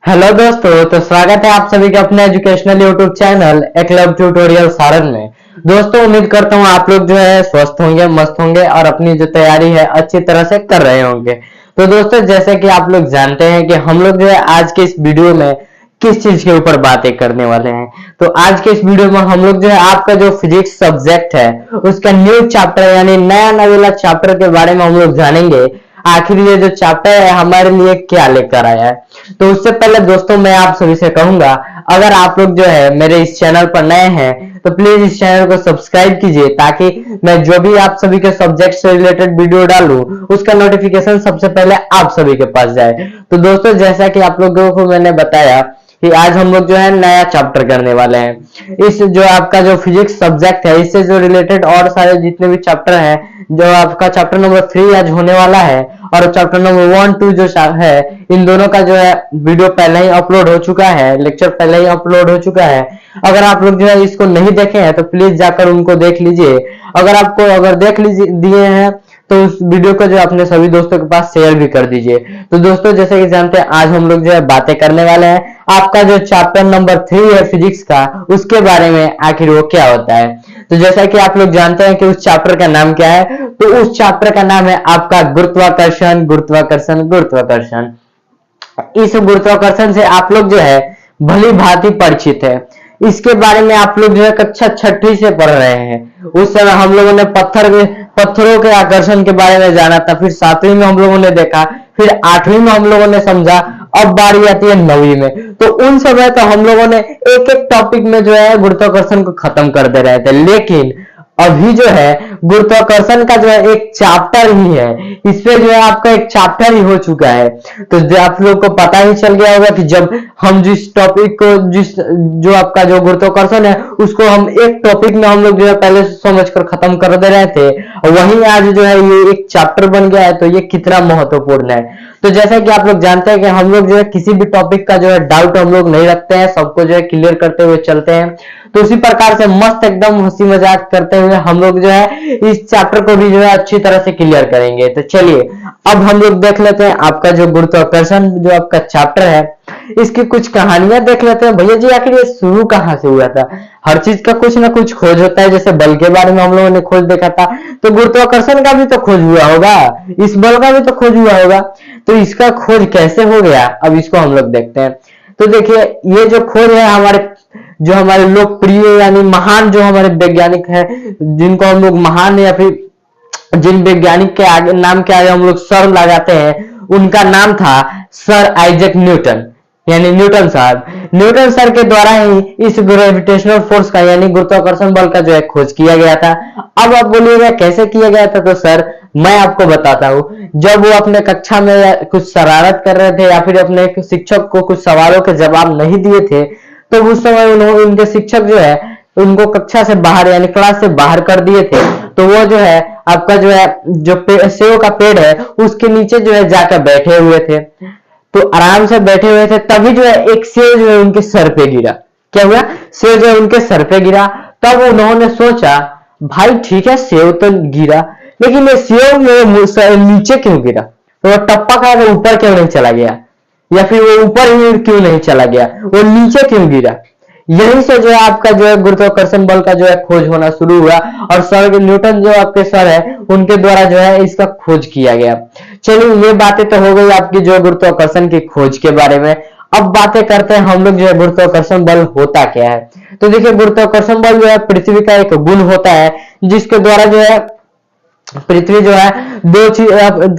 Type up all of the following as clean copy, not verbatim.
Hello दोस्तों, तो स्वागत है आप सभी का अपने educational YouTube channel Eklavya tutorial Saran में। दोस्तों, उम्मीद करता हूँ आप लोग जो है स्वस्थ होंगे, मस्त होंगे और अपनी जो तैयारी है अच्छी तरह से कर रहे होंगे। तो दोस्तों, जैसे कि आप लोग जानते हैं कि हम लोग जो है आज के इस वीडियो में किस चीज के ऊपर बातें करने वाले हैं। तो आज के इस वीडियो में हम लोग जो है आपका जो फिजिक्स सब्जेक्ट है उसका न्यू चैप्टर यानी नया नवेला चैप्टर के बारे में हम लोग जानेंगे। आखिर ये जो चैप्टर है हमारे लिए क्या लेकर आया है। तो उससे पहले दोस्तों, मैं आप सभी से कहूंगा, अगर आप लोग जो है मेरे इस चैनल पर नए हैं तो प्लीज इस चैनल को सब्सक्राइब कीजिए, ताकि मैं जो भी आप सभी के सब्जेक्ट से रिलेटेड वीडियो डालूं उसका नोटिफिकेशन सबसे पहले आप सभी के पास जाए। तो दोस्तों, जैसा कि आप लोगों को मैंने बताया कि आज हम लोग जो है नया चैप्टर करने वाले हैं। इस जो आपका जो फिजिक्स सब्जेक्ट है इससे जो रिलेटेड और सारे जितने भी चैप्टर हैं, जो आपका चैप्टर नंबर 3 आज होने वाला है और चैप्टर नंबर 1-2 जो है, इन दोनों का जो है वीडियो पहले ही अपलोड हो चुका है, लेक्चर पहले ही अपलोड हो चुका है। अगर आप लोग जो है इसको नहीं देखे हैं तो प्लीज जाकर उनको देख लीजिए। अगर देख लीजिए दिए हैं तो उस वीडियो को जो अपने सभी दोस्तों के पास शेयर भी कर दीजिए। तो दोस्तों, जैसे कि जानते हैं आज हम लोग जो है बातें करने वाले हैं आपका जो चैप्टर नंबर 3 है फिजिक्स का, उसके बारे में आखिर वो क्या होता है। तो जैसा कि आप लोग जानते हैं कि उस चैप्टर का नाम क्या है, तो उस चैप्टर का नाम है आपका गुरुत्वाकर्षण गुरुत्वाकर्षण गुरुत्वाकर्षण। इस गुरुत्वाकर्षण से आप लोग जो है भली भांति परिचित है। इसके बारे में आप लोग जो है कक्षा 6वीं से पढ़ रहे हैं। उस समय हम लोगों ने पत्थरों के आकर्षण के बारे में जाना था, फिर 7वीं में हम लोगों ने देखा, फिर 8वीं में हम लोगों ने समझा, अब बारी आती है 9वीं में। तो उन समय तो हम लोगों ने एक एक टॉपिक में जो है गुरुत्वाकर्षण को खत्म कर दे रहे थे, लेकिन अभी जो है गुरुत्वाकर्षण का जो है एक चैप्टर ही है, इसमें जो है आपका एक चैप्टर ही हो चुका है। तो जो आप लोग को पता ही चल गया होगा कि जब हम जिस टॉपिक को जो आपका जो गुरुत्वाकर्षण है उसको हम एक टॉपिक में हम लोग जो है पहले समझकर खत्म कर दे रहे थे, वहीं आज जो है ये एक चैप्टर बन गया है। तो ये कितना महत्वपूर्ण है। तो जैसा कि आप लोग जानते हैं कि हम लोग जो है किसी भी टॉपिक का जो है डाउट हम लोग नहीं रखते हैं, सबको जो है क्लियर करते हुए चलते हैं। तो उसी प्रकार से मस्त एकदम हंसी मजाक करते हुए हम लोग जो है इस चैप्टर को भी जो है अच्छी तरह से क्लियर करेंगे। तो चलिए अब हम लोग देख लेते हैं आपका जो गुरुत्वाकर्षण जो आपका चैप्टर है, इसकी कुछ कहानियां देख लेते हैं। भैया जी, आखिर ये शुरू कहाँ से हुआ था। हर चीज का कुछ ना कुछ खोज होता है। जैसे बल के बारे में हम लोगों ने खोज देखा था, तो गुरुत्वाकर्षण का भी तो खोज हुआ होगा, इस बल का भी तो खोज हुआ होगा। तो इसका खोज कैसे हो गया, अब इसको हम लोग देखते हैं। तो देखिए, ये जो खोज है हमारे लोकप्रिय यानी महान जो हमारे वैज्ञानिक है, जिनको हम लोग महान या फिर जिन वैज्ञानिक के आगे नाम के आगे हम लोग सर लगाते हैं, उनका नाम था सर आइजैक न्यूटन, यानी न्यूटन साहब। न्यूटन सर के द्वारा ही इस ग्रेविटेशनल फोर्स का यानी गुरुत्वाकर्षण बल का जो है खोज किया गया था। अब आप बोलिएगा कैसे किया गया था, तो सर मैं आपको बताता हूँ। जब वो अपने कक्षा में कुछ शरारत कर रहे थे या फिर अपने शिक्षक को कुछ सवालों के जवाब नहीं दिए थे, तो उस समय उनके शिक्षक जो है उनको कक्षा से बाहर यानी क्लास से बाहर कर दिए थे। तो वो जो है आपका जो है जो सेव का पेड़ है उसके नीचे जो है जाकर बैठे हुए थे। तो आराम से बैठे हुए थे, तभी जो है एक सेव जो है उनके सर पे गिरा। क्या हुआ, सेव जो है उनके सर पे गिरा। तब उन्होंने सोचा, भाई ठीक है सेव तो गिरा, लेकिन ये सेव मेरे नीचे क्यों गिरा, तो वो टप्पा खा के ऊपर क्यों नहीं चला गया, या फिर वो ऊपर ही क्यों नहीं चला गया, वो नीचे क्यों गिरा। यहीं से जो है आपका जो है गुरुत्वाकर्षण बल का जो है खोज होना शुरू हुआ, और सर न्यूटन जो आपके सर है उनके द्वारा जो है इसका खोज किया गया। चलिए, ये बातें तो हो गई आपकी जो गुरुत्वाकर्षण की खोज के बारे में। अब बातें करते हैं हम लोग जो है गुरुत्वाकर्षण बल होता क्या है। तो देखिए, गुरुत्वाकर्षण बल जो है पृथ्वी का एक गुण होता है, जिसके द्वारा जो है पृथ्वी जो है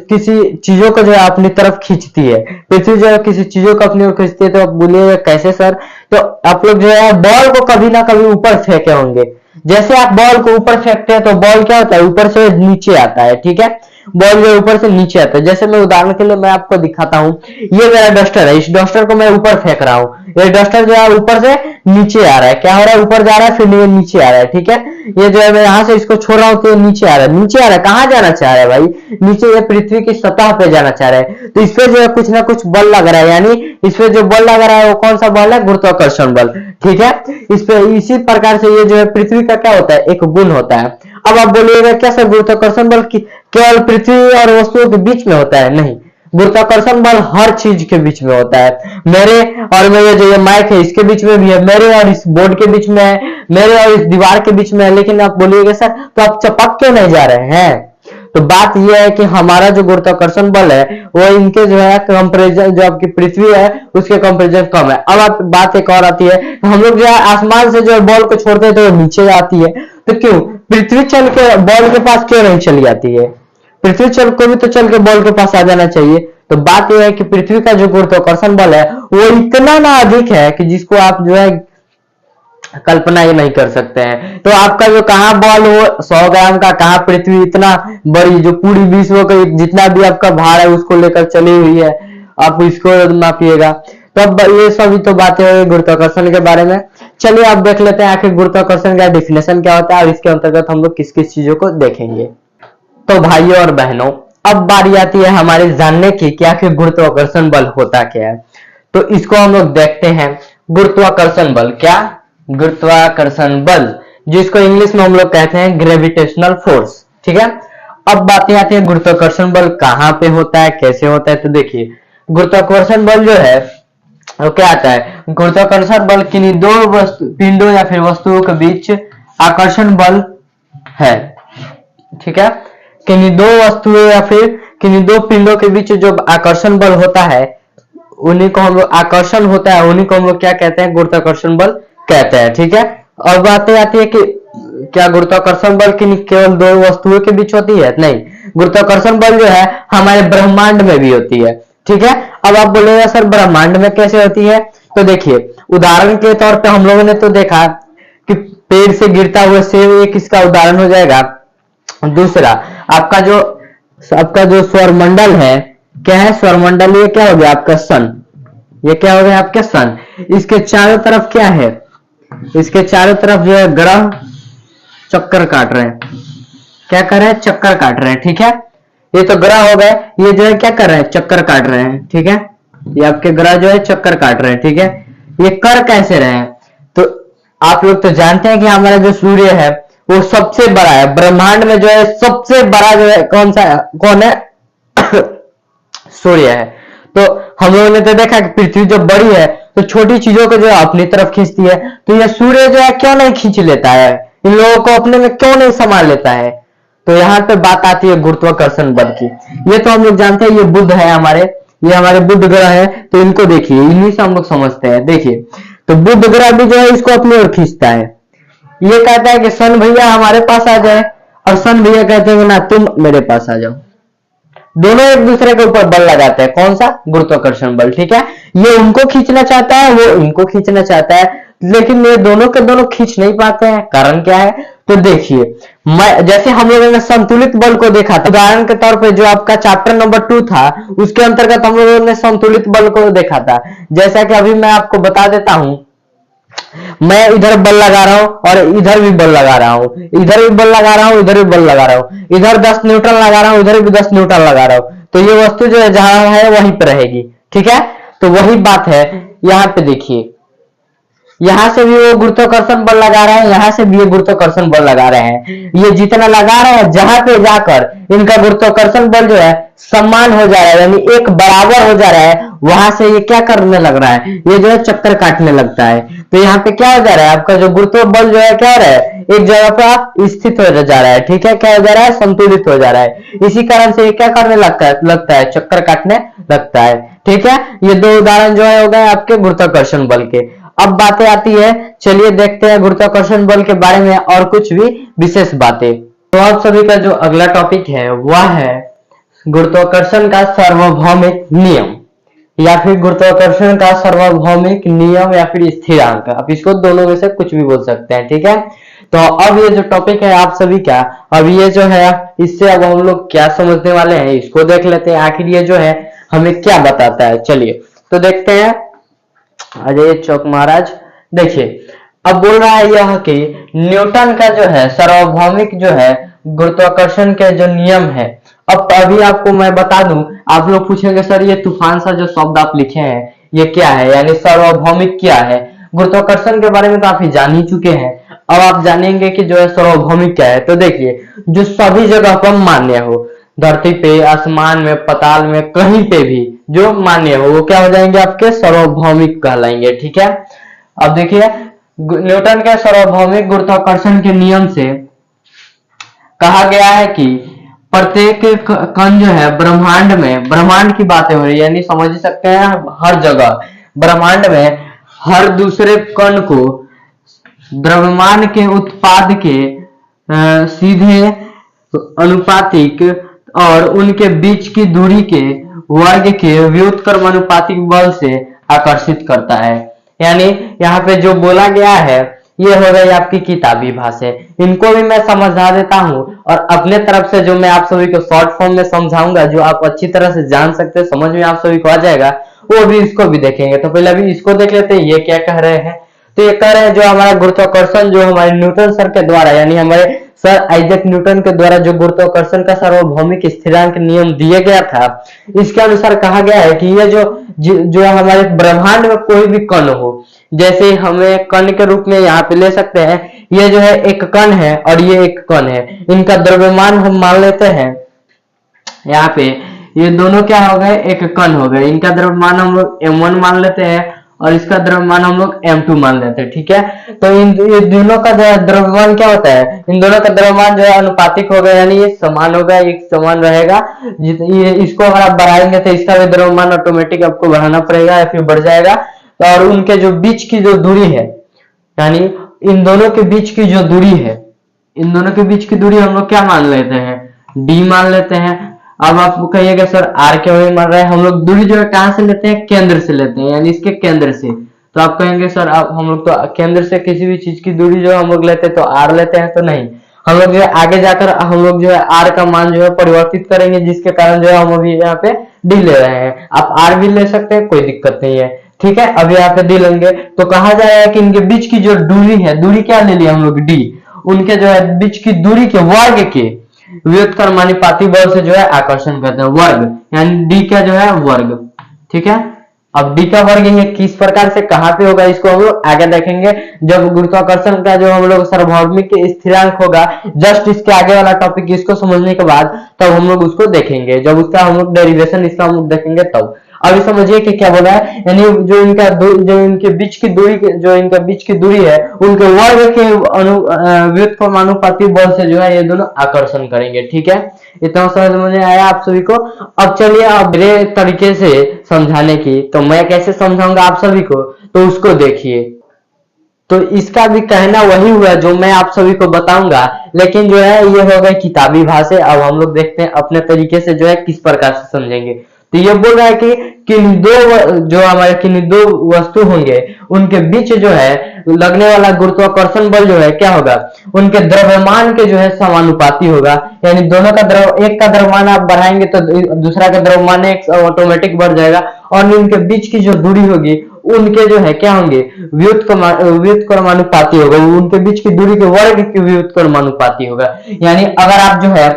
किसी चीजों को जो है अपनी तरफ खींचती है। पृथ्वी जो है किसी चीजों को अपनी ओर खींचती है। तो आप बोलिएगा कैसे सर, तो आप लोग जो है बॉल को कभी ना कभी ऊपर फेंके होंगे। जैसे आप बॉल को ऊपर फेंकते हैं तो बॉल क्या होता है, ऊपर से नीचे आता है। ठीक है, बॉल जो ऊपर से नीचे आता है। जैसे मैं उदाहरण के लिए मैं आपको दिखाता हूँ, ये मेरा डस्टर है, इस डस्टर को मैं ऊपर फेंक रहा हूँ। ये डस्टर जो है ऊपर से नीचे आ रहा है। क्या हो रहा है, ऊपर जा रहा है फिर ये नीचे आ रहा है। ठीक है, ये जो है मैं यहाँ से इसको छोड़ रहा हूँ तो ये नीचे आ रहा है। नीचे आ रहा है, कहाँ जाना चाह रहा है भाई, नीचे। ये पृथ्वी की सतह पे जाना चाह रहा है। तो इसपे जो है कुछ ना कुछ बल लग रहा है, यानी इसपे जो बल लग रहा है वो कौन सा बल है, गुरुत्वाकर्षण बल। ठीक है, इसपे इसी प्रकार से ये जो है पृथ्वी का क्या होता है, एक गुण होता है। अब आप बोलिएगा क्या सर, गुरुत्वाकर्षण बल केवल पृथ्वी और वस्तुओं के बीच में होता है? नहीं, गुरुत्वाकर्षण बल हर चीज के बीच में होता है। मेरे और मेरे जो ये माइक है इसके बीच में भी है, मेरे और इस बोर्ड के बीच में है, मेरे और इस दीवार के बीच में है। लेकिन आप बोलिएगा सर तो आप चपक क्यों नहीं जा रहे हैं? तो बात यह है कि हमारा जो गुरुत्वाकर्षण बल है वो इनके जो है कंपैरिजन, जो आपकी पृथ्वी है उसके कंपैरिजन कम है। अब आप बात एक और आती है, हम लोग जो है आसमान से जो बॉल को छोड़ते हैं तो वो नीचे आती है, तो क्यों पृथ्वी चल के बॉल के पास क्यों नहीं चली जाती है? पृथ्वी चल को भी तो चल के बॉल के पास आ जाना चाहिए। तो बात यह है कि पृथ्वी का जो गुरुत्वाकर्षण बल है वो इतना ना अधिक है कि जिसको आप जो है कल्पना ही नहीं कर सकते हैं। तो आपका जो कहाँ बॉल हो 100 ग्राम का, कहाँ पृथ्वी इतना बड़ी जो पूरी विश्व का जितना भी आपका भार है उसको लेकर चली हुई है, आप इसको मापिएगा। तो अब ये सभी तो बातें हुई गुरुत्वाकर्षण के बारे में। चलिए अब देख लेते हैं आखिर गुरुत्वाकर्षण का डेफिनेशन क्या होता है और इसके अंतर्गत हम लोग किस किस चीजों को देखेंगे। तो भाइयों और बहनों, अब बारी आती है हमारे जानने की कि आखिर गुरुत्वाकर्षण बल होता क्या है। तो इसको हम लोग देखते हैं। गुरुत्वाकर्षण बल क्या? गुरुत्वाकर्षण बल, जिसको इंग्लिश में हम लोग कहते हैं ग्रेविटेशनल फोर्स, ठीक है। अब बातें आती है गुरुत्वाकर्षण बल कहाँ पे होता है, कैसे होता है। तो देखिए गुरुत्वाकर्षण बल जो है वो क्या आता है, गुरुत्वाकर्षण बल किन्हीं दो पिंडों या फिर वस्तुओं के बीच आकर्षण बल है, ठीक है। किन्हीं दो वस्तुओं या फिर किन्हीं दो पिंडों के बीच जो आकर्षण बल होता है उन्हीं को हम लोग आकर्षण होता है, उन्हीं को हम लोग क्या कहते हैं, गुरुत्वाकर्षण बल कहते हैं, ठीक है। और बातें आती है कि क्या गुरुत्वाकर्षण बल की केवल दो वस्तुओं के बीच होती है? नहीं, गुरुत्वाकर्षण बल जो है हमारे ब्रह्मांड में भी होती है, ठीक है। अब आप बोलेगा सर ब्रह्मांड में कैसे होती है? तो देखिए उदाहरण के तौर पे हम लोगों ने तो देखा कि पेड़ से गिरता हुआ सेब एक इसका उदाहरण हो जाएगा। दूसरा आपका जो सौरमंडल है, क्या है सौरमंडल, ये क्या हो गया आपका सन, ये क्या हो गया आपका सन। इसके चारों तरफ क्या है, इसके चारों तरफ जो है ग्रह चक्कर काट रहे हैं, क्या कर रहे हैं, चक्कर काट रहे हैं, ठीक है। ये तो ग्रह हो गए, ये जो है क्या कर रहे हैं, चक्कर काट रहे हैं, ठीक है। ये आपके ग्रह जो है चक्कर काट रहे हैं, ठीक है। ये कर कैसे रहे हैं? तो आप लोग तो जानते हैं कि हमारा जो सूर्य है वो सबसे बड़ा है ब्रह्मांड में, जो है सबसे बड़ा जो है कौन है सूर्य है। तो हम लोगों ने तो देखा कि पृथ्वी जो बड़ी है तो छोटी चीजों को जो है अपनी तरफ खींचती है, तो यह सूर्य जो है क्यों नहीं खींच लेता है, इन लोगों को अपने में क्यों नहीं संभाल लेता है? तो यहाँ पे बात आती है गुरुत्वाकर्षण बल की। ये तो हम लोग जानते हैं, ये बुध है हमारे, ये हमारे बुध ग्रह है, तो इनको देखिए इन्हीं से हम लोग समझते हैं। देखिए तो बुध ग्रह भी जो है इसको अपनी ओर खींचता है। ये कहता है कि सन भैया हमारे पास आ जाए, और सन भैया कहते हैं ना तुम मेरे पास आ जाओ। दोनों एक दूसरे के ऊपर बल लगाते हैं, कौन सा, गुरुत्वाकर्षण बल, ठीक है। ये उनको खींचना चाहता है, वो इनको खींचना चाहता है, लेकिन ये दोनों के दोनों खींच नहीं पाते हैं। कारण क्या है? तो देखिए जैसे हम लोगों ने संतुलित बल को देखा था, उदाहरण के तौर पे जो आपका चैप्टर नंबर 2 था उसके अंतर्गत हम लोगों ने संतुलित बल को देखा था। जैसा कि अभी मैं आपको बता देता हूं, मैं इधर बल लगा रहा हूं और इधर भी बल लगा रहा हूं, इधर भी बल लगा रहा हूं, इधर भी बल लगा रहा हूं, इधर 10 न्यूटन लगा रहा हूं, इधर भी 10 न्यूटन लगा रहा हूं, तो ये वस्तु जो है जहां है वहीं पर रहेगी, ठीक है। तो वही बात है यहाँ पे देखिए, यहां से भी वो गुरुत्वाकर्षण बल लगा रहे हैं, यहां से भी ये गुरुत्वाकर्षण बल लगा रहे हैं। ये जितना लगा रहे हैं जहां पे जाकर इनका गुरुत्वाकर्षण बल जो है समान हो जा रहा है, यानी एक बराबर हो जा रहा है, वहां से ये क्या करने लग रहा है, ये जो है चक्कर काटने लगता है। तो यहाँ पे क्या हो जा रहा है, आपका जो गुरुत्व बल जो है क्या हो रहा है, एक जगह पे आप स्थित हो जा रहा है, ठीक है। क्या हो जा रहा है, संतुलित हो जा रहा है। इसी कारण से ये क्या करने लगता है चक्कर काटने लगता है, ठीक है। ये दो उदाहरण जो है हो गए आपके गुरुत्वाकर्षण बल के। अब बातें आती है, चलिए देखते हैं गुरुत्वाकर्षण बल के बारे में और कुछ भी विशेष बातें। तो आप सभी का जो अगला टॉपिक है वह है गुरुत्वाकर्षण का सार्वभौमिक नियम, या फिर गुरुत्वाकर्षण का सार्वभौमिक नियम या फिर स्थिरांक, आप इसको दोनों में से कुछ भी बोल सकते हैं, ठीक है। तो अब ये जो टॉपिक है आप सभी का, अब ये जो है इससे अब हम लोग क्या समझने वाले हैं इसको देख लेते हैं, आखिर ये जो है हमें क्या बताता है। चलिए तो देखते हैं। अजय चौक महाराज, देखिए अब बोल रहा है यह कि न्यूटन का जो है सार्वभौमिक जो है गुरुत्वाकर्षण के जो नियम है। अब अभी आपको मैं बता दूं, आप लोग पूछेंगे सर ये तूफान सा जो शब्द आप लिखे हैं ये क्या है, यानी सार्वभौमिक क्या है। गुरुत्वाकर्षण के बारे में तो आप ही जान ही चुके हैं, अब आप जानेंगे कि जो है सार्वभौमिक क्या है। तो देखिए जो सभी जगह पर मान्य हो, धरती पे, आसमान में, पाताल में, कहीं पे भी जो मान्य हो वो क्या हो जाएंगे, आपके सार्वभौमिक कहलाएंगे। ठीक है, अब देखिए न्यूटन के सार्वभौमिक गुरुत्वाकर्षण के नियम से कहा गया है कि प्रत्येक कण जो है ब्रह्मांड में, ब्रह्मांड की बातें हो रही है, यानी समझ सकते हैं हर जगह ब्रह्मांड में हर दूसरे कण को द्रव्यमान के उत्पाद के सीधे अनुपातिक और उनके बीच की दूरी के वर्ग के व्युत्क्रमानुपातिक बल से आकर्षित करता है। यानी यहाँ पे जो बोला गया है ये हो गई आपकी किताबी भाषा, इनको भी मैं समझा देता हूँ और अपने तरफ से जो मैं आप सभी को शॉर्ट फॉर्म में समझाऊंगा, जो आप अच्छी तरह से जान सकते हैं, समझ में आप सभी को आ जाएगा, वो भी इसको भी देखेंगे। तो पहले अभी इसको देख लेते हैं, ये क्या कह रहे हैं। तो ये कह रहे हैं जो हमारा गुरुत्वाकर्षण जो हमारे न्यूटन सर के द्वारा, यानी हमारे सर आइजैक न्यूटन के द्वारा जो गुरुत्वाकर्षण का सार्वभौमिक स्थिरांक नियम दिया गया था, इसके अनुसार कहा गया है कि ये जो हमारे ब्रह्मांड में कोई भी कण हो, जैसे हमें कण के रूप में यहाँ पे ले सकते हैं, ये जो है एक कण है और ये एक कण है, इनका द्रव्यमान हम मान लेते हैं यहाँ पे, ये दोनों क्या हो गए, एक कण हो गए, इनका द्रव्यमान हम लोग m1 मान लेते हैं और इसका द्रव्यमान हम लोग m2 मान लेते हैं। ठीक है, तो ये दोनों का द्रव्यमान क्या होता है, इन दोनों का द्रव्यमान जो है अनुपातिक होगा, यानी ये समान होगा, एक समान रहेगा। ये इसको अगर आप बढ़ाएंगे तो इसका भी द्रव्यमान ऑटोमेटिक आपको बढ़ाना पड़ेगा या फिर बढ़ जाएगा। और उनके जो बीच की जो दूरी है, यानी इन दोनों के बीच की जो दूरी है, इन दोनों के बीच की दूरी हम लोग क्या मान लेते हैं, d मान लेते हैं। अब आप कहिएगा सर r क्यों नहीं मान रहा है, हम लोग दूरी जो है कहां से लेते हैं, केंद्र से लेते हैं, यानी इसके केंद्र से। तो आप कहेंगे सर अब हम लोग तो केंद्र से किसी भी चीज की दूरी जो है हम लोग लेते हैं तो r लेते हैं, तो नहीं, हम लोग जो है आगे जाकर हम लोग जो है r का मान जो है परिवर्तित करेंगे, जिसके कारण जो है हम अभी यहाँ पे d ले रहे हैं। आप r भी ले सकते हैं, कोई दिक्कत नहीं है। ठीक है, अब यहाँ पे d लेंगे तो कहा जाएगा कि इनके बीच की जो दूरी है, दूरी क्या ले लिया हम लोग d, उनके जो है बीच की दूरी के वर्ग के व्युत्क्रमानुपाती बल से जो है आकर्षण करते हैं, वर्ग, यानी d का जो है वर्ग। ठीक है, अब d का वर्ग ये किस प्रकार से कहां पे होगा, इसको हम लोग आगे देखेंगे जब गुरुत्वाकर्षण का जो हम लोग सार्वभौमिक स्थिरांक होगा, जस्ट इसके आगे वाला टॉपिक इसको समझने के बाद तब हम लोग उसको देखेंगे, जब उसका हम लोग डेरिवेशन इसका हम लोग देखेंगे तब। अभी समझिए कि क्या बोला है, यानी जो इनके बीच की दूरी, जो इनका बीच की दूरी है, उनके वर्ग के व्युत्क्रमानुपाती बल से जो है ये दोनों आकर्षण करेंगे। ठीक है, इतना समझ में आया आप सभी को। अब चलिए अब मेरे तरीके से समझाने की, तो मैं कैसे समझाऊंगा आप सभी को, तो उसको देखिए। तो इसका भी कहना वही हुआ जो मैं आप सभी को बताऊंगा, लेकिन जो है ये हो गई किताबी भाषा। अब हम लोग देखते हैं अपने तरीके से जो है किस प्रकार से समझेंगे। तो ये बोल रहा है कि किन्हीं दो वस्तु होंगे, उनके बीच जो है लगने वाला गुरुत्वाकर्षण बल जो है क्या होगा, उनके द्रव्यमान के जो है समानुपाती होगा। यानी दोनों का एक का द्रव्यमान आप बढ़ाएंगे तो दूसरा का द्रव्यमान एक ऑटोमेटिक बढ़ जाएगा, और इनके बीच की जो दूरी होगी उनके जो है क्या होंगे, व्युत्क्रमानुपाती होगा, उनके बीच की दूरी के वर्ग के व्युत्क्रमानुपाती होगा। यानी अगर आप जो है,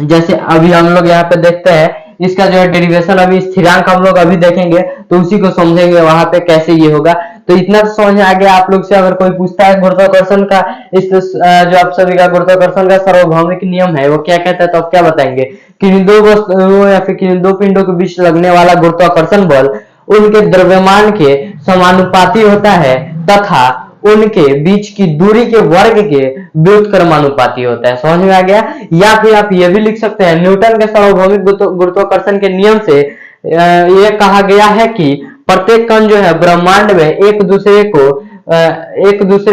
जैसे अभी हम लोग यहाँ पे देखते हैं, इसका जो है डेरिवेशन अभी स्थिरांक हम लोग अभी देखेंगे, तो उसी को समझेंगे वहां पे कैसे ये होगा। तो इतना तो समझ आ गया आप लोग से। अगर कोई पूछता है गुरुत्वाकर्षण का, इस जो आप सभी का गुरुत्वाकर्षण का सार्वभौमिक नियम है वो क्या कहता है, तो आप क्या बताएंगे, किन्हीं दो वस्तुओं या फिर किन्हीं दो पिंडों के बीच लगने वाला गुरुत्वाकर्षण बल उनके द्रव्यमान के समानुपाती होता है तथा उनके बीच की दूरी के वर्ग के व्युत्क्रमानुपाती होता है। समझ में आ गया। या फिर आप ये भी लिख सकते हैं, न्यूटन के सार्वभौमिक गुरुत्वाकर्षण के नियम से ये कहा गया है कि प्रत्येक कण जो है ब्रह्मांड में एक दूसरे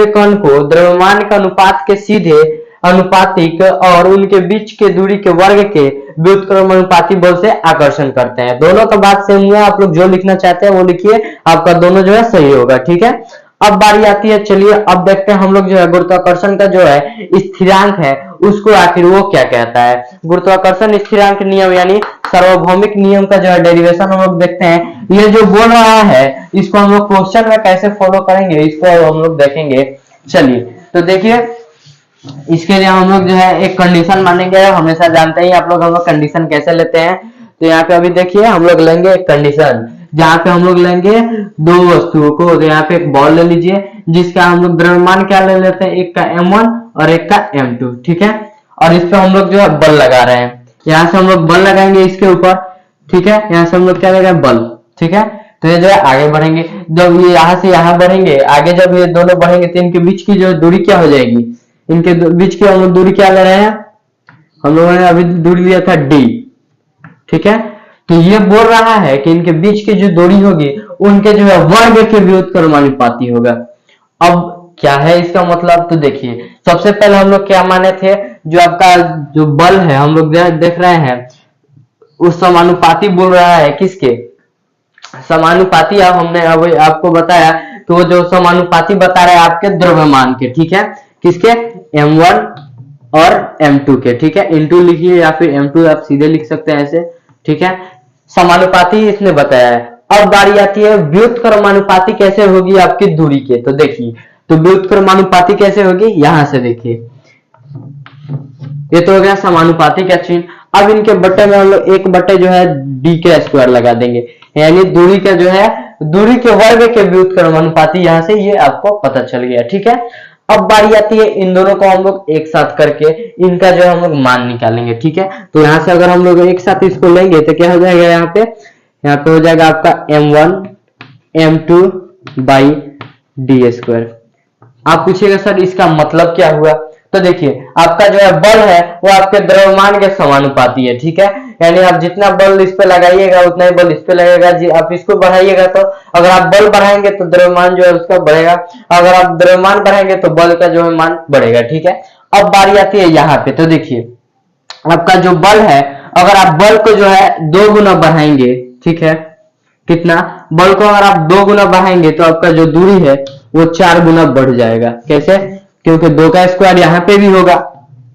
कण को द्रव्यमान के अनुपात के सीधे अनुपातिक और उनके बीच के दूरी के वर्ग के व्युत्क्रमानुपाती बल से आकर्षण करते हैं। दोनों का बात सेम हुआ, आप लोग जो लिखना चाहते हैं वो लिखिए, आपका दोनों जो है सही होगा। ठीक है, अब बारी आती है, चलिए अब देखते हैं हम लोग जो है गुरुत्वाकर्षण का जो है स्थिरांक है उसको आखिर वो क्या कहता है। गुरुत्वाकर्षण स्थिरांक नियम यानी सार्वभौमिक नियम का जो है डेरिवेशन हम लोग देखते हैं। ये जो बोल रहा है इसको हम लोग क्वेश्चन में कैसे फॉलो करेंगे इसको हम लोग देखेंगे। चलिए तो देखिए, इसके लिए हम लोग जो है एक कंडीशन मानेंगे। हमेशा जानते हैं आप लोग हम लोग कंडीशन कैसे लेते हैं। तो यहाँ पे अभी देखिए हम लोग लेंगे एक कंडीशन, जहां पे हम लोग लेंगे दो वस्तुओं को। तो यहाँ पे एक बॉल ले लीजिए जिसका हम लोग द्रव्यमान क्या ले लेते हैं, एक का m1 और एक का m2। ठीक है, और इस पे हम लोग जो है बल लगा रहे हैं। यहाँ से हम लोग बल लगाएंगे इसके ऊपर, ठीक है। यहाँ से हम लोग क्या लगाएंगे, बल, ठीक है। तो ये जो है आगे बढ़ेंगे, जब ये यहाँ से यहाँ बढ़ेंगे आगे, जब ये दोनों बढ़ेंगे तो इनके बीच की जो दूरी क्या हो जाएगी, इनके बीच की हम लोग दूरी क्या ले रहे हैं, हम लोगों ने अभी दूरी लिया था d, ठीक है। तो ये बोल रहा है कि इनके बीच की जो दूरी होगी उनके जो है वर्ग के व्युत्क्रमानुपाती होगा। अब क्या है इसका मतलब, तो देखिए सबसे पहले हम लोग क्या माने थे, जो आपका जो बल है हम लोग देख रहे हैं उस समानुपाती बोल रहा है, किसके समानुपाती, अब हमने अब आपको बताया, तो वो जो समानुपाती बता रहा है आपके द्रव्यमान के, ठीक है, किसके, m1 और m2 के, ठीक है। इंटू लिखिए या फिर m2 आप सीधे लिख सकते हैं ऐसे, ठीक है। समानुपाती इसने बताया है। अब बारी आती है व्युत्क्रमानुपाती कैसे होगी आपकी दूरी के, तो देखिए, तो व्युत्क्रमानुपाती कैसे होगी, यहां से देखिए, ये तो हो गया समानुपाती का चिन्ह। अब इनके बट्टे में हम लोग एक बट्टे जो है डी के स्क्वायर लगा देंगे, यानी दूरी का जो है दूरी के वर्ग के व्युत्क्रमानुपाती, यहां से ये आपको पता चल गया, ठीक है। अब बारी आती है इन दोनों को हम लोग एक साथ करके इनका जो है हम लोग मान निकालेंगे, ठीक है। तो यहां से अगर हम लोग एक साथ इसको लेंगे तो क्या हो जाएगा, यहाँ पे हो जाएगा आपका m1 m2 by D square. आप पूछिएगा सर इसका मतलब क्या हुआ, तो देखिए आपका जो है बल है वो आपके द्रव्यमान के समानुपाती है, ठीक है। यानी आप जितना बल इस पे लगाइएगा उतना ही बल इस पे लगेगा जी। आप इसको बढ़ाइएगा तो अगर आप बल बढ़ाएंगे तो द्रव्यमान जो है उसका बढ़ेगा, अगर आप द्रव्यमान बढ़ाएंगे तो बल का जो है मान बढ़ेगा, ठीक है। अब बारी आती है यहाँ पे, तो देखिए आपका जो बल है, अगर आप बल को जो है 2 गुना बढ़ाएंगे, ठीक है, कितना, बल को अगर आप 2 गुना बढ़ाएंगे तो आपका जो दूरी है वो 4 गुना बढ़ जाएगा। कैसे, क्योंकि 2 का स्क्वायर यहाँ पे भी होगा,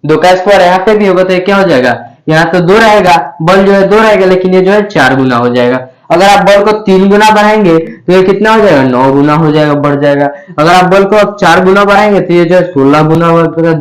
2 का स्क्वायर यहाँ पे भी होगा, तो ये क्या हो जाएगा, यहाँ तो 2 रहेगा, बल जो है 2 रहेगा, लेकिन ये जो है 4 गुना हो जाएगा। अगर आप बल को 3 गुना बढ़ाएंगे तो ये कितना हो जाएगा, 9 गुना हो जाएगा, बढ़ जाएगा। अगर आप बल को अब 4 गुना बढ़ाएंगे तो ये जो है 16 गुना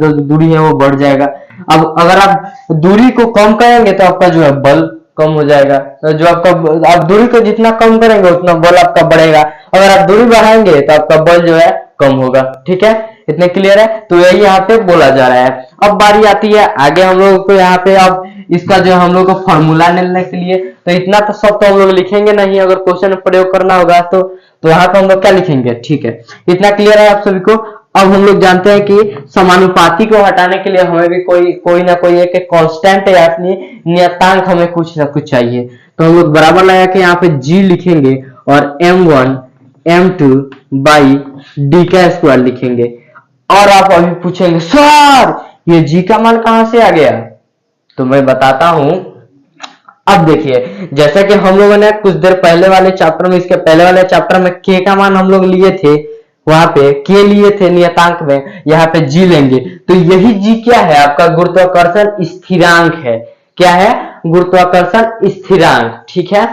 दूरी है वो बढ़ जाएगा। अब अगर आप दूरी को कम करेंगे तो आपका जो है बल कम हो जाएगा, तो जो आपका आप दूरी को जितना कम करेंगे उतना बल आपका बढ़ेगा, अगर आप दूरी बढ़ाएंगे तो आपका बल जो है कम होगा, ठीक है। इतने क्लियर है, तो यही यहाँ पे बोला जा रहा है। अब बारी आती है आगे हम लोग को, यहाँ पे अब इसका जो हम लोग को फॉर्मूला निकालने के लिए, तो इतना तो सब तो हम लोग लिखेंगे नहीं, अगर क्वेश्चन में प्रयोग करना होगा तो यहाँ पे हम लोग क्या लिखेंगे, ठीक है। इतना क्लियर है आप सभी को। अब हम लोग जानते हैं कि समानुपाती को हटाने के लिए हमें भी कोई ना कोई एक कांस्टेंट या अपनी नियतांक हमें कुछ ना कुछ चाहिए, तो हम लोग बराबर लगा के यहाँ पे g लिखेंगे और m1 m2 बाई डी का स्क्वायर लिखेंगे। और आप अभी पूछेंगे सर ये g का मान कहां से आ गया, तो मैं बताता हूं। अब देखिए जैसा कि हम लोगों ने कुछ देर पहले वाले चैप्टर में, इसके पहले वाले चैप्टर में k का मान हम लोग लिए थे, वहां पे k लिए थे नियतांक में, यहाँ पे g लेंगे, तो यही g क्या है, आपका गुरुत्वाकर्षण स्थिरांक है। क्या है, गुरुत्वाकर्षण स्थिरांक, ठीक है।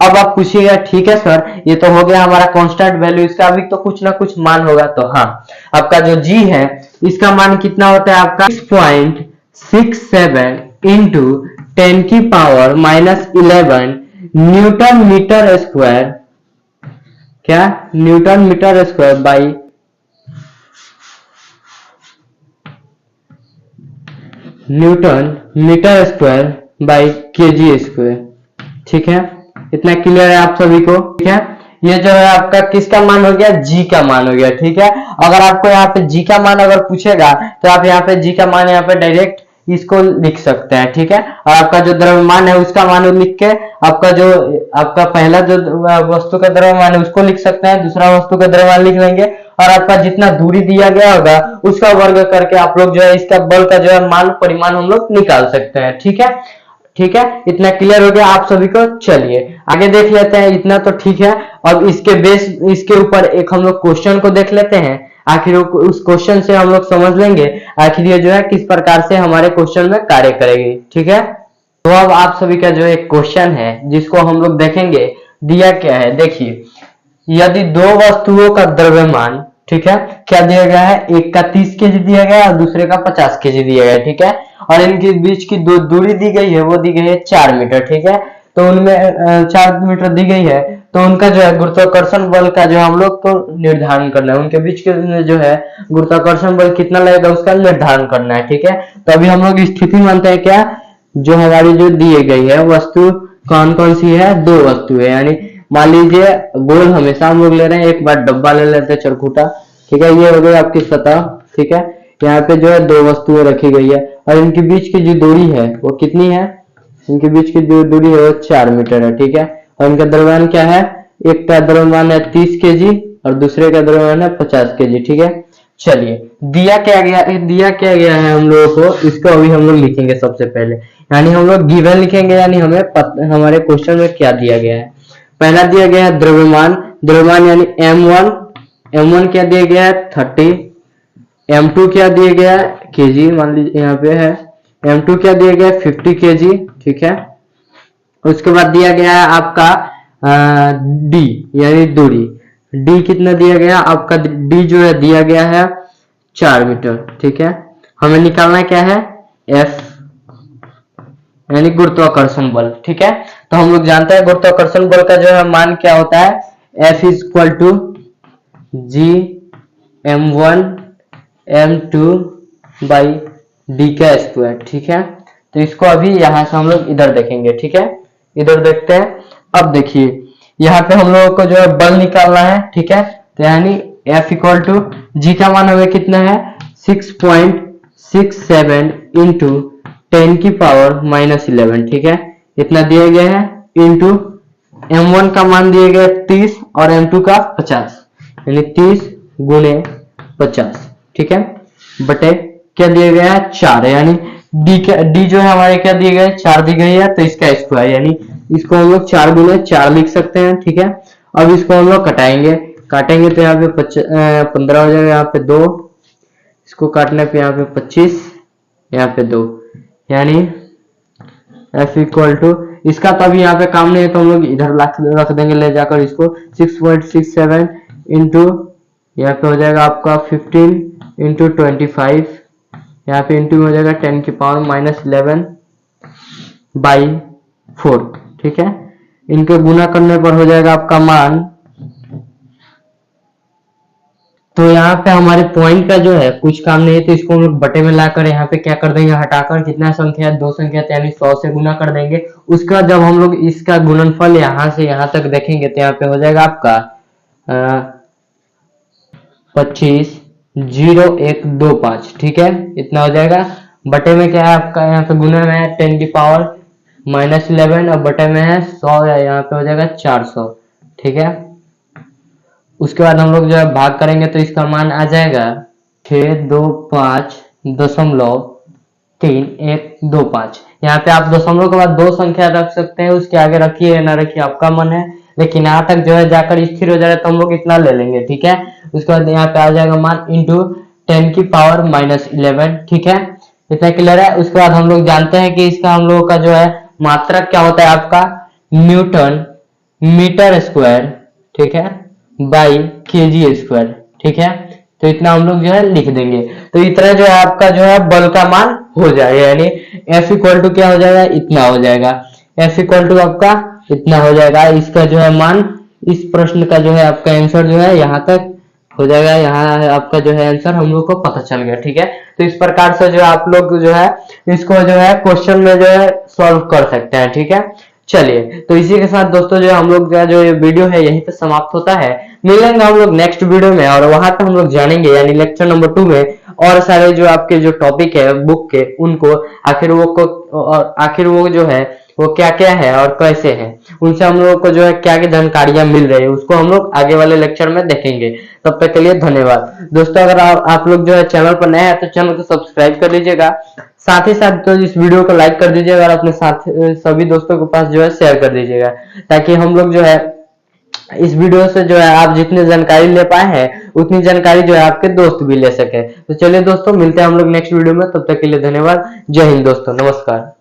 अब आप पूछिएगा ठीक है सर ये तो हो गया हमारा कांस्टेंट वैल्यू, इसका भी तो कुछ ना कुछ मान होगा, तो हाँ आपका जो g है इसका मान कितना होता है आपका 6.67 इंटू 10 की पावर -11 न्यूटन मीटर स्क्वायर, क्या, newton metre square by newton metre square by KG square, ठीक है। इतना क्लियर है आप सभी को, ठीक है। ये जो है आपका किसका मान हो गया, g का मान हो गया, ठीक है। अगर आपको यहाँ पे g का मान अगर पूछेगा तो आप यहाँ पे g का मान यहाँ पे डायरेक्ट इसको लिख सकते हैं, ठीक है। और आपका जो द्रव्यमान है उसका मान लिख के आपका जो आपका पहला जो वस्तु का द्रव्यमान है उसको लिख सकते हैं, दूसरा वस्तु का द्रव्यमान लिख लेंगे, और आपका जितना दूरी दिया गया होगा उसका वर्ग करके आप लोग जो है इसका बल का जो है मान परिमाण हम लोग निकाल सकते हैं, ठीक है। ठीक है, इतना क्लियर हो गया आप सभी को। चलिए आगे देख लेते हैं, इतना तो ठीक है। अब इसके ऊपर एक हम लोग क्वेश्चन को देख लेते हैं, आखिर उस क्वेश्चन से हम लोग समझ लेंगे आखिर ये जो है किस प्रकार से हमारे क्वेश्चन में कार्य करेगी, ठीक है। तो अब आप सभी का जो एक क्वेश्चन है जिसको हम लोग देखेंगे, दिया क्या है, देखिए यदि दो वस्तुओं का द्रव्यमान, ठीक है, क्या दिया गया है, एक का 30 केजी दिया गया है और दूसरे का 50 केजी दिया गया है, ठीक है। और इनके बीच की दो दूरी दी गई है, वो दी गई है 4 मीटर, ठीक है। तो उनमें 4 मीटर दी गई है, तो उनका जो है गुरुत्वाकर्षण बल का जो हम लोग को निर्धारण करना है, उनके बीच के जो है गुरुत्वाकर्षण बल कितना लगेगा उसका निर्धारण करना है, ठीक है। तो अभी हम लोग स्थिति मानते हैं क्या, जो हमारी जो दी गई है वस्तु कौन कौन सी है, दो वस्तु है। यानी मान लीजिए गोल हमेशा हम लोग ले रहे हैं, एक बार डब्बा ले लेते हैं चरखूटा, ठीक है, ये हो गई आपकी सतह, ठीक है। यहाँ पे जो है दो वस्तुएं रखी गई है और इनके बीच की जो दूरी है वो कितनी है, इनके बीच की जो दूरी है वो 4 मीटर है, ठीक है। और इनका द्रव्यमान क्या है, एक का द्रव्यमान है 30 केजी और दूसरे का द्रव्यमान है 50 केजी, ठीक है। चलिए दिया क्या गया है हम लोगों को, इसको अभी हम लोग लिखेंगे सबसे पहले। यानी हम लोग गिवन लिखेंगे, यानी हमारे क्वेश्चन में क्या दिया गया है। पहला दिया गया है द्रव्यमान यानी m1 क्या दिया गया है 30, m2 क्या दिया गया है केजी, मान लीजिए यहाँ पे है m2 क्या दिया गया है 50 केजी, ठीक है। उसके बाद दिया गया है आपका d यानी दूरी, d कितना दिया गया आपका, d जो है दिया गया है 4 मीटर, ठीक है। हमें निकालना क्या है F यानी गुरुत्वाकर्षण बल, ठीक है। तो हम लोग जानते हैं गुरुत्वाकर्षण बल का जो है मान क्या होता है, F is equal to G m1 m2 by d का स्क्वायर, ठीक है। तो इसको अभी यहां से हम लोग इधर देखेंगे, ठीक है, इधर देखते हैं। अब देखिए यहाँ पे हम लोगों को जो है बल निकालना है, ठीक है। तो यानी F इक्वल टू G का मान हमें कितना है 6.67 इंटू 10 की पावर -11, ठीक है, इतना दिया गया है, इंटू m1 का मान दिया गया 30 और m2 का 50, यानी 30 गुणे 50, ठीक है, बटे क्या दिया गया है 4, यानी d जो है हमारे क्या दिए गए 4 दी गई है, तो इसका स्क्वायर, यानी इसको हम लोग 4 गुणे 4 लिख सकते हैं, ठीक है। अब इसको हम लोग काटेंगे तो यहाँ पे 15 हो जाएगा, यहाँ पे 2, इसको काटने पे यहाँ पे 25, यहाँ पे 2, यानी F इक्वल टू इसका तो अभी यहाँ पे काम नहीं है तो हम लोग इधर रख देंगे ले जाकर इसको 6.67 इंटू यहाँ पे हो जाएगा आपका 15 इंटू 25, यहाँ पे इंटू हो जाएगा 10 की पावर -11 बाई 4, ठीक है। इनके गुना करने पर हो जाएगा आपका मान, तो यहाँ पे हमारे पॉइंट का जो है कुछ काम नहीं है, तो इसको हम लोग बटे में लाकर यहाँ पे क्या कर देंगे, हटाकर कितना संख्या है 2 संख्या, यानी 100 से गुना कर देंगे। उसका जब हम लोग इसका गुणनफल यहाँ से यहाँ तक देखेंगे तो यहाँ पे हो जाएगा आपका 25.0125, ठीक है, इतना हो जाएगा। बटे में क्या है आपका, यहाँ पे गुना में है 10 की पावर -11 और बटे में है 100, यहाँ पे हो जाएगा 400, ठीक है। उसके बाद हम लोग जो है भाग करेंगे तो इसका मान आ जाएगा 625.3125। यहाँ पे आप दशमलव के बाद 2 संख्या रख सकते हैं, उसके आगे रखिए या ना रखिए आपका मन है, लेकिन यहाँ तक जो है जाकर स्थिर हो जाए तो हम लोग इतना ले लेंगे, ठीक है। उसके बाद यहाँ पे आ जाएगा मान इंटू 10 की पावर -11, ठीक है, इतना क्लियर है। उसके बाद हम लोग जानते हैं कि इसका हम लोगों का जो है मात्रक क्या होता है आपका न्यूटन मीटर स्क्वायर, ठीक है, बाई केजी स्क्वायर, ठीक है। तो इतना हम लोग जो है लिख देंगे, तो इतना जो है आपका जो है बल का मान हो जाएगा, यानी F इक्वल टू क्या हो जाएगा, इतना हो जाएगा, F इक्वल टू आपका इतना हो जाएगा। इसका जो है मान, इस प्रश्न का जो है आपका आंसर जो है यहाँ तक हो जाएगा, यहाँ आपका जो है आंसर हम लोग को पता चल गया, ठीक है। तो इस प्रकार से जो आप लोग जो है इसको जो है क्वेश्चन में जो है सॉल्व कर सकते हैं, ठीक है। चलिए तो इसी के साथ दोस्तों जो हम लोग का जो ये वीडियो है यहीं पे समाप्त होता है। मिलेंगे हम लोग नेक्स्ट वीडियो में और वहां पे हम लोग जानेंगे यानी लेक्चर नंबर 2 में और सारे जो आपके जो टॉपिक है बुक के उनको आखिर वो जो है वो क्या क्या है और कैसे है, उनसे हम लोगों को जो है क्या क्या जानकारियां मिल रही है उसको हम लोग आगे वाले लेक्चर में देखेंगे। तब तक के लिए धन्यवाद दोस्तों। अगर आप लोग जो है चैनल पर नए हैं तो चैनल को सब्सक्राइब कर लीजिएगा, साथ ही साथ तो इस वीडियो को लाइक कर दीजिएगा और अपने साथ सभी दोस्तों के पास जो है शेयर कर दीजिएगा, ताकि हम लोग जो है इस वीडियो से जो है आप जितनी जानकारी ले पाए हैं उतनी जानकारी जो है आपके दोस्त भी ले सके। तो चलिए दोस्तों मिलते हैं हम लोग नेक्स्ट वीडियो में, तब तक के लिए धन्यवाद। जय हिंद दोस्तों, नमस्कार।